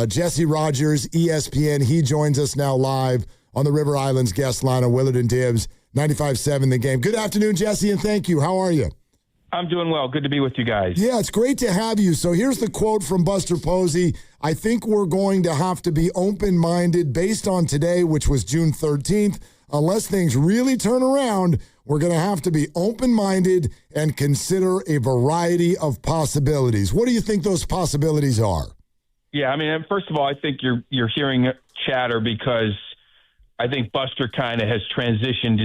Jesse Rogers, ESPN. He joins us now live on the River Islands guest line on Willard and Dibbs, 95.7 The Game. Good afternoon, Jesse, and thank you. How are you? I'm doing well. Good to be with you guys. Yeah, it's great to have you. So here's the quote from Buster Posey. I think we're going to have to be open-minded based on today, which was June 13th. Unless things really turn around, we're going to have to be open-minded and consider a variety of possibilities. What do you think those possibilities are? Yeah, I mean, first of all, I think you're hearing chatter because I think Buster kind of has transitioned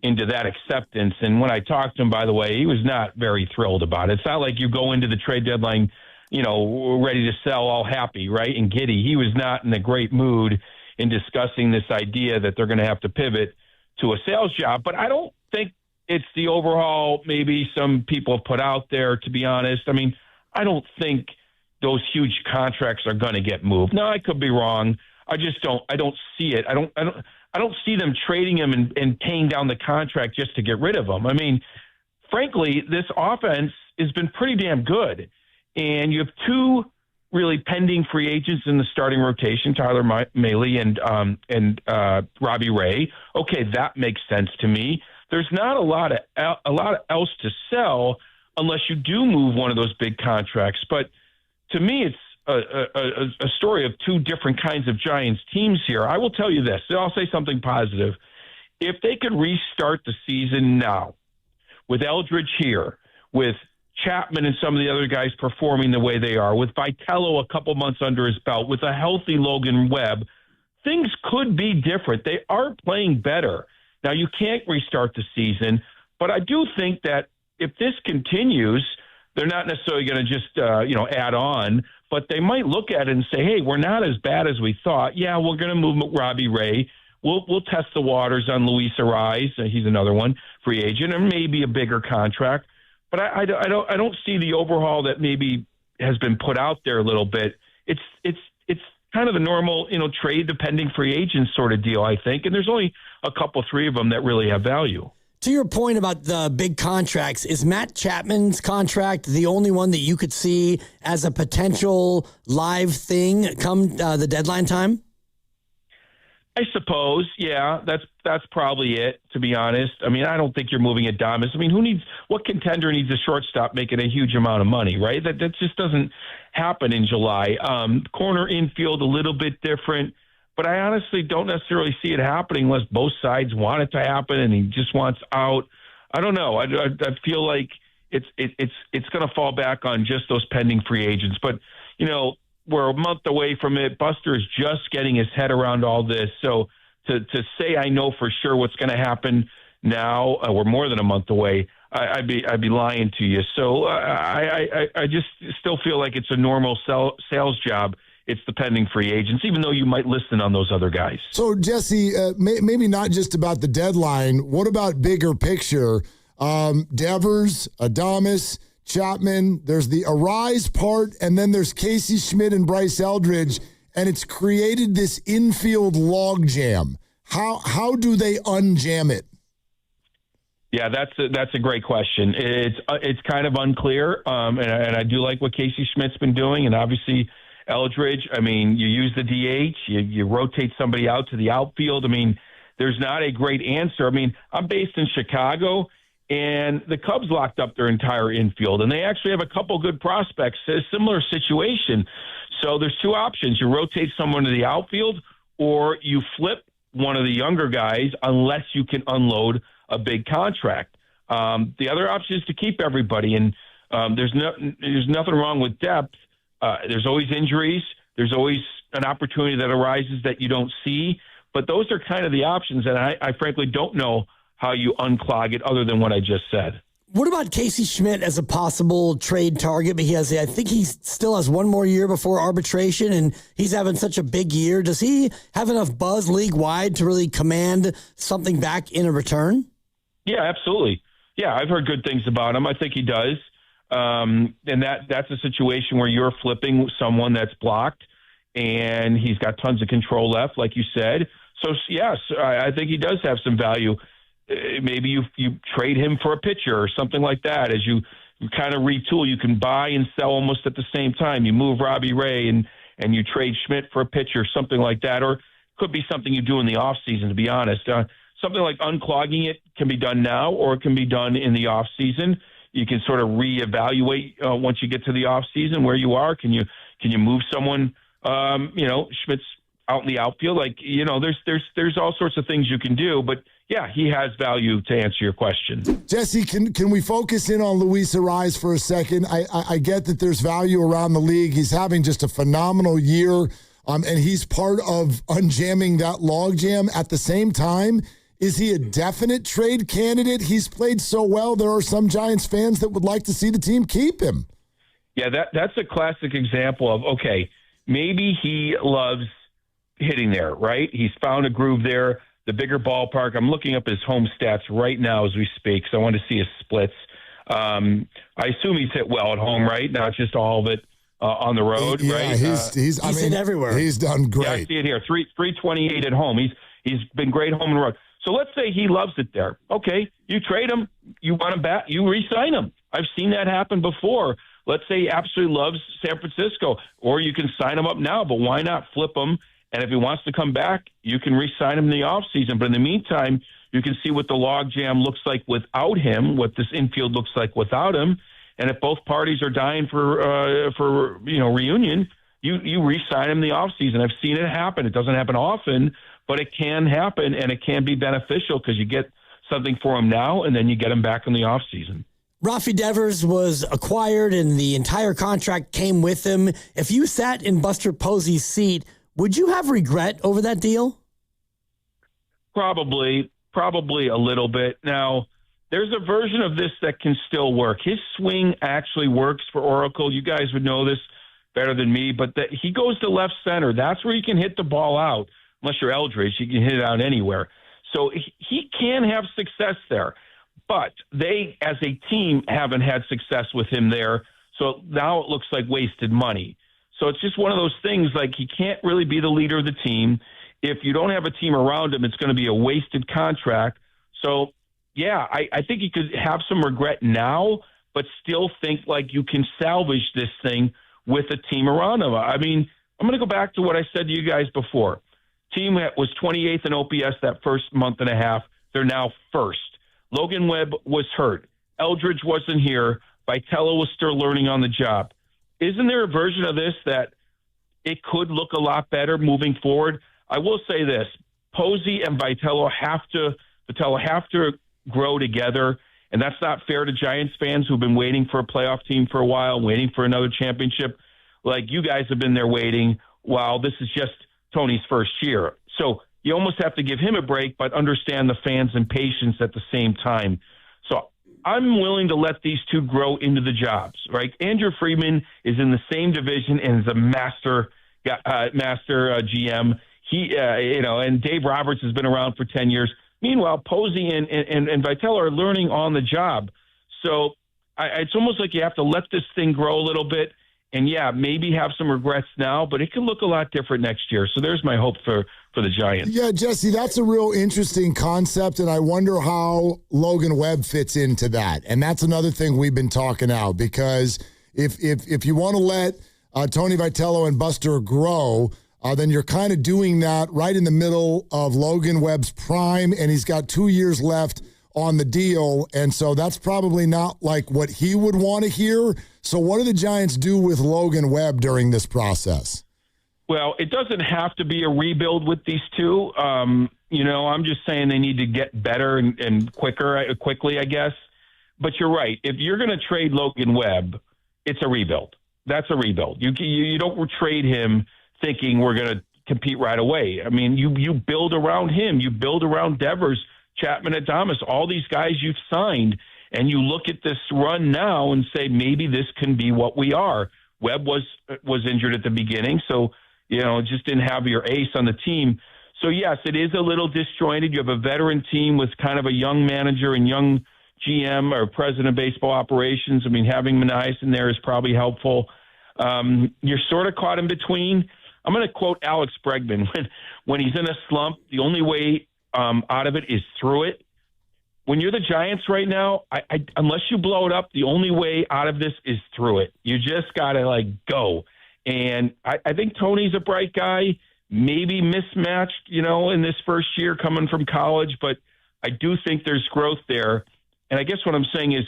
into that acceptance. And when I talked to him, by the way, he was not very thrilled about it. It's not like you go into the trade deadline, ready to sell, all happy, right, and giddy. He was not in a great mood in discussing this idea that they're going to have to pivot to a sales job. But I don't think it's the overhaul maybe some people have put out there, to be honest. I mean, I don't think those huge contracts are going to get moved. No, I could be wrong. I don't see it. I don't see them trading him and paying down the contract just to get rid of him. I mean, frankly, this offense has been pretty damn good. And you have two really pending free agents in the starting rotation, Tyler Mahle and Robbie Ray. Okay, that makes sense to me. There's not a lot else to sell unless you do move one of those big contracts. But to me, it's a story of two different kinds of Giants teams here. I will tell you this. I'll say something positive. If they could restart the season now with Eldridge here, with Chapman and some of the other guys performing the way they are, with Vitello a couple months under his belt, with a healthy Logan Webb, things could be different. They are playing better. Now, you can't restart the season, but I do think that if this continues, they're not necessarily going to just, add on, but they might look at it and say, hey, we're not as bad as we thought. Yeah, we're going to move Robbie Ray. We'll test the waters on Luis Arraez. He's another one, free agent, and maybe a bigger contract. But I don't see the overhaul that maybe has been put out there a little bit. It's kind of the normal, trade depending free agent sort of deal, I think. And there's only three of them that really have value. To your point about the big contracts, is Matt Chapman's contract the only one that you could see as a potential live thing come the deadline time? I suppose, yeah, that's probably it, to be honest. I mean, I don't think you're moving Adames. I mean, what contender needs a shortstop making a huge amount of money, right? That just doesn't happen in July. Corner infield, a little bit different, but I honestly don't necessarily see it happening unless both sides want it to happen and he just wants out. I don't know. I feel like it's going to fall back on just those pending free agents. But, we're a month away from it. Buster is just getting his head around all this. So to say I know for sure what's going to happen now, we're more than a month away, I'd be lying to you. So I just still feel like it's a normal sales job. It's the pending free agents, even though you might listen on those other guys. So, Jesse, maybe not just about the deadline. What about bigger picture? Devers, Adames, Chapman, there's the Arraez part, and then there's Casey Schmitt and Bryce Eldridge, and it's created this infield logjam. How do they unjam it? Yeah, that's a great question. It's kind of unclear, and I do like what Casey Schmidt's been doing, and obviously Eldridge. I mean, you use the DH, you rotate somebody out to the outfield. I mean, there's not a great answer. I mean, I'm based in Chicago, and the Cubs locked up their entire infield, and they actually have a couple good prospects. A similar situation. So there's two options. You rotate someone to the outfield, or you flip one of the younger guys unless you can unload a big contract. The other option is to keep everybody, and there's nothing wrong with depth. There's always injuries. There's always an opportunity that arises that you don't see. But those are kind of the options, and I frankly don't know how you unclog it other than what I just said. What about Casey Schmitt as a possible trade target? But I think he still has one more year before arbitration, and he's having such a big year. Does he have enough buzz league-wide to really command something back in a return? Yeah, absolutely. Yeah, I've heard good things about him. I think he does. And that's a situation where you're flipping someone that's blocked, and he's got tons of control left, like you said. So, yes, I think he does have some value. Maybe you trade him for a pitcher or something like that. As you kind of retool, you can buy and sell almost at the same time. You move Robbie Ray and and you trade Schmitt for a pitcher, something like that, or could be something you do in the offseason, to be honest. Something like unclogging it can be done now, or it can be done in the offseason. You can sort of reevaluate once you get to the offseason where you are. Can you move someone? Schmidt's out in the outfield. There's all sorts of things you can do. But yeah, he has value, to answer your question. Jesse, can we focus in on Luis Arraez for a second? I get that there's value around the league. He's having just a phenomenal year, and he's part of unjamming that logjam. At the same time, is he a definite trade candidate? He's played so well. There are some Giants fans that would like to see the team keep him. Yeah, that's a classic example of, okay, maybe he loves hitting there, right? He's found a groove there, the bigger ballpark. I'm looking up his home stats right now as we speak, so I want to see his splits. I assume he's hit well at home, right? Not just all of it on the road, right? He's hit everywhere. He's done great. Yeah, I see it here, 328 at home. He's been great home and road. So let's say he loves it there. Okay, you trade him, you want him back, you re-sign him. I've seen that happen before. Let's say he absolutely loves San Francisco, or you can sign him up now, but why not flip him? And if he wants to come back, you can re-sign him in the offseason. But in the meantime, you can see what the logjam looks like without him, what this infield looks like without him. And if both parties are dying for reunion, you re-sign him in the offseason. I've seen it happen. It doesn't happen often, but it can happen, and it can be beneficial because you get something for him now, and then you get him back in the offseason. Rafael Devers was acquired, and the entire contract came with him. If you sat in Buster Posey's seat, would you have regret over that deal? Probably a little bit. Now, there's a version of this that can still work. His swing actually works for Oracle. You guys would know this better than me, but he goes to left center. That's where he can hit the ball out. Unless you're Eldridge, you can hit it out anywhere. So he can have success there. But they, as a team, haven't had success with him there. So now it looks like wasted money. So it's just one of those things, like he can't really be the leader of the team. If you don't have a team around him, it's going to be a wasted contract. So, yeah, I think you could have some regret now, but still think like you can salvage this thing with a team around him. I mean, I'm going to go back to what I said to you guys before. Team that was 28th in OPS that first month and a half. They're now first. Logan Webb was hurt. Eldridge wasn't here. Vitello was still learning on the job. Isn't there a version of this that it could look a lot better moving forward? I will say this. Posey and Vitello have to grow together, and that's not fair to Giants fans who've been waiting for a playoff team for a while, waiting for another championship. Like you guys have been there waiting while this is just Tony's first year. So you almost have to give him a break, but understand the fans' impatience at the same time. So I'm willing to let these two grow into the jobs, right? Andrew Friedman is in the same division and is a master GM. He, and Dave Roberts has been around for 10 years. Meanwhile, Posey and Vitello are learning on the job. So it's almost like you have to let this thing grow a little bit. And, yeah, maybe have some regrets now, but it can look a lot different next year. So there's my hope for the Giants. Yeah, Jesse, that's a real interesting concept, and I wonder how Logan Webb fits into that. And that's another thing we've been talking out, because if you want to let Tony Vitello and Buster grow, then you're kind of doing that right in the middle of Logan Webb's prime, and he's got 2 years left on the deal, and so that's probably not like what he would want to hear. So what do the Giants do with Logan Webb during this process? Well, it doesn't have to be a rebuild with these two. I'm just saying they need to get better and quickly, I guess. But you're right. If you're going to trade Logan Webb, it's a rebuild. That's a rebuild. You don't trade him thinking we're going to compete right away. I mean, you build around him. You build around Devers, Chapman, Adames, all these guys you've signed, and you look at this run now and say maybe this can be what we are. Webb was injured at the beginning, so just didn't have your ace on the team. So yes, it is a little disjointed. You have a veteran team with kind of a young manager and young GM or president of baseball operations. I mean, having Mahle in there is probably helpful. You're sort of caught in between. I'm going to quote Alex Bregman when he's in a slump. The only way out of it is through it. When you're the Giants right now, unless you blow it up, the only way out of this is through it. You just got to go. And I think Tony's a bright guy, maybe mismatched, in this first year coming from college, but I do think there's growth there. And I guess what I'm saying is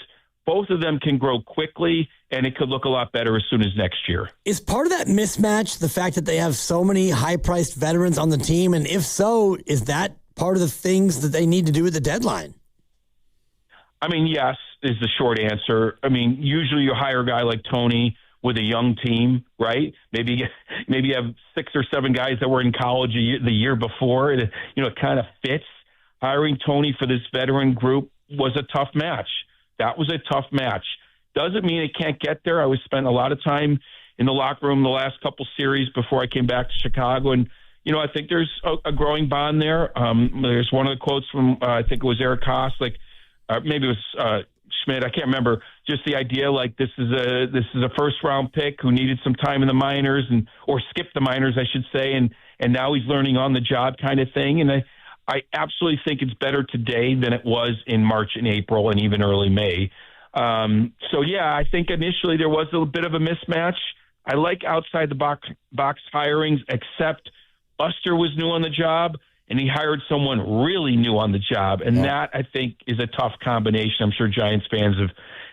both of them can grow quickly, and it could look a lot better as soon as next year. Is part of that mismatch the fact that they have so many high-priced veterans on the team? And if so, is that part of the things that they need to do at the deadline? I mean, yes, is the short answer. I mean, usually you hire a guy like Tony with a young team, right? Maybe you have 6 or 7 guys that were in college the year before. It kind of fits. Hiring Tony for this veteran group was a tough match. That was a tough match. Doesn't mean it can't get there. I spent a lot of time in the locker room the last couple series before I came back to Chicago, and I think there's a growing bond there. There's one of the quotes from I think it was Eric Haas, maybe it was Schmitt. I can't remember. Just the idea like this is a first round pick who needed some time in the minors or skipped the minors, I should say, and now he's learning on the job kind of thing. And I absolutely think it's better today than it was in March and April and even early May. I think initially there was a bit of a mismatch. I like outside the box hirings, except Buster was new on the job and he hired someone really new on the job. And that, I think, is a tough combination. I'm sure Giants fans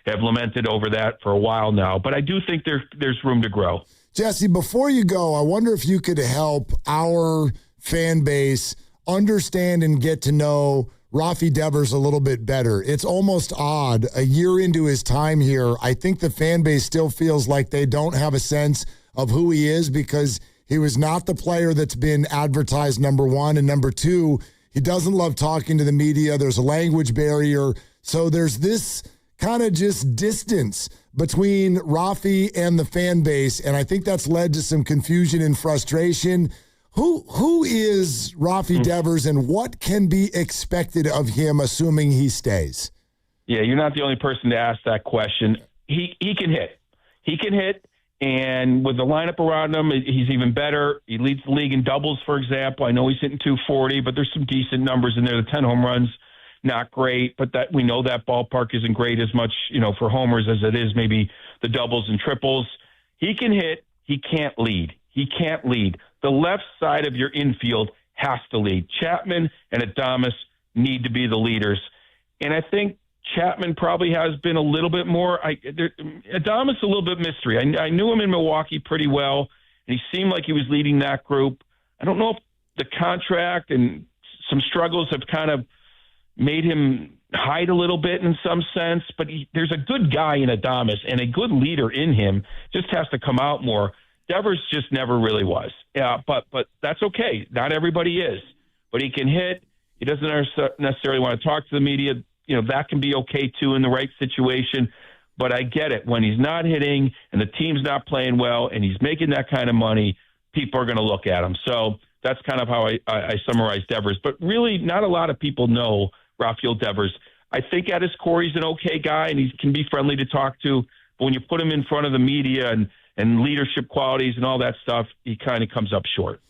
have lamented over that for a while now. But I do think there's room to grow. Jesse, before you go, I wonder if you could help our fan base understand and get to know Rafi Devers a little bit better. It's almost odd. A year into his time here, I think the fan base still feels like they don't have a sense of who he is because he was not the player that's been advertised, number one. And number two, he doesn't love talking to the media. There's a language barrier. So there's this kind of just distance between Rafi and the fan base. And I think that's led to some confusion and frustration. Who is Rafi Devers and what can be expected of him, assuming he stays? Yeah, you're not the only person to ask that question. He can hit. He can hit. And with the lineup around him, he's even better. He leads the league in doubles, for example. I know he's hitting 240, but there's some decent numbers in there. The 10 home runs, not great, but that we know that ballpark isn't great as much, for homers as it is maybe the doubles and triples. He can hit. He can't lead. He can't lead. The left side of your infield has to lead. Chapman and Adames need to be the leaders. And I think Chapman probably has been a little bit more. Adames a little bit mystery. I knew him in Milwaukee pretty well, and he seemed like he was leading that group. I don't know if the contract and some struggles have kind of made him hide a little bit in some sense, but there's a good guy in Adames and a good leader in him. Just has to come out more. Devers just never really was. Yeah, but that's okay. Not everybody is. But he can hit. He doesn't necessarily want to talk to the media. That can be okay, too, in the right situation. But I get it. When he's not hitting and the team's not playing well and he's making that kind of money, people are going to look at him. So that's kind of how I summarize Devers. But really, not a lot of people know Rafael Devers. I think at his core, he's an okay guy and he can be friendly to talk to. But when you put him in front of the media and leadership qualities and all that stuff, he kind of comes up short.